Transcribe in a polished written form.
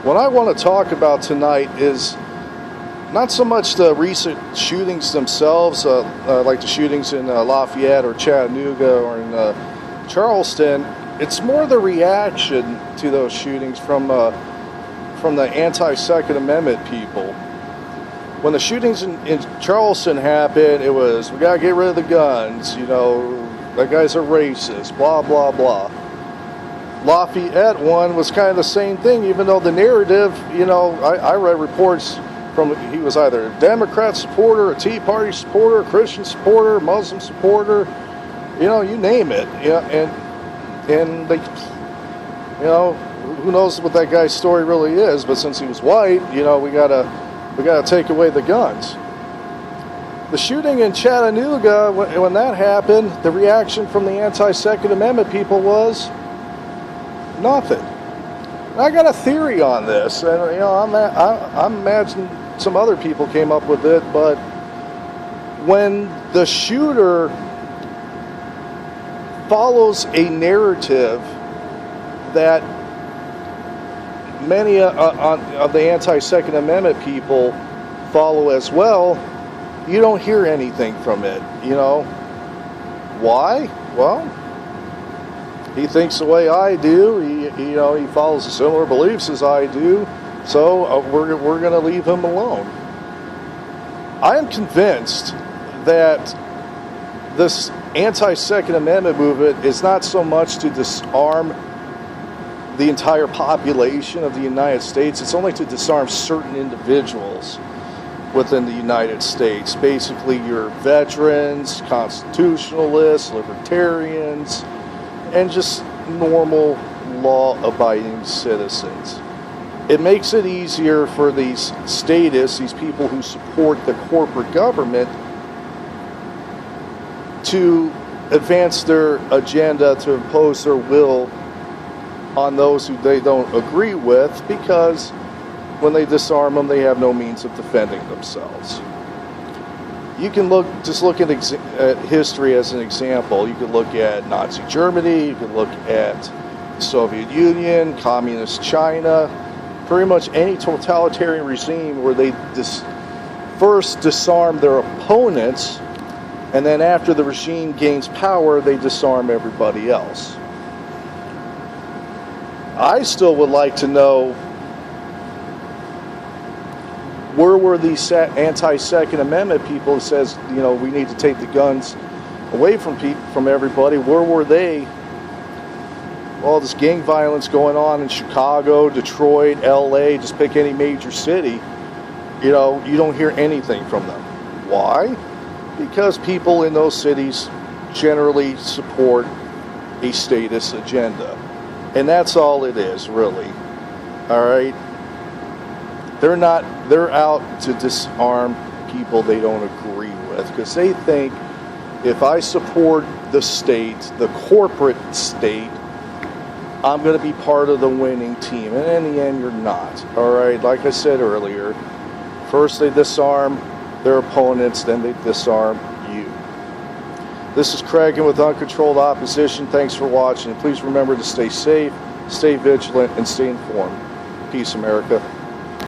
What I want to talk about tonight is not so much the recent shootings themselves, like the shootings in Lafayette or Chattanooga or in Charleston. It's more the reaction to those shootings from the anti-Second Amendment people. When the shootings in Charleston happened, it was, we got to get rid of the guns, you know, that guy's a racist, blah, blah, blah. Lafayette one was kind of the same thing, even though the narrative, you know, I read reports from, he was either a Democrat supporter, a Tea Party supporter, a Christian supporter, Muslim supporter, you know, you name it. Yeah, and they, you know, who knows what that guy's story really is, but since he was white, you know, we gotta take away the guns. The shooting in Chattanooga, when that happened, the reaction from the anti-Second Amendment people was nothing. And I got a theory on this, and you know, I'm imagining some other people came up with it, but when the shooter follows a narrative that many of the anti-Second Amendment people follow as well, you don't hear anything from it, you know. Why? Well, he thinks the way I do. He follows the similar beliefs as I do, so we're going to leave him alone. I am convinced that this anti-Second Amendment movement is not so much to disarm the entire population of the United States. It's only to disarm certain individuals within the United States. Basically, your veterans, constitutionalists, libertarians, and just normal law-abiding citizens. It makes it easier for these statists, these people who support the corporate government, to advance their agenda, to impose their will on those who they don't agree with, because when they disarm them, they have no means of defending themselves. You can look at history as an example. You can look at Nazi Germany, you can look at the Soviet Union, Communist China, pretty much any totalitarian regime where they first disarm their opponents, and then after the regime gains power, they disarm everybody else. I still would like to know, where were these anti-Second Amendment people who says, you know, we need to take the guns away from everybody? Where were they? All this gang violence going on in Chicago, Detroit, LA, just pick any major city. You know, you don't hear anything from them. Why? Because people in those cities generally support a statist agenda. And that's all it is, really. All right? They're out to disarm people they don't agree with, because they think if I support the state, the corporate state, I'm going to be part of the winning team. And in the end, you're not. All right? Like I said earlier, first they disarm their opponents, then they disarm you. This is Craig with Uncontrolled Opposition. Thanks for watching. Please remember to stay safe, stay vigilant, and stay informed. Peace, America.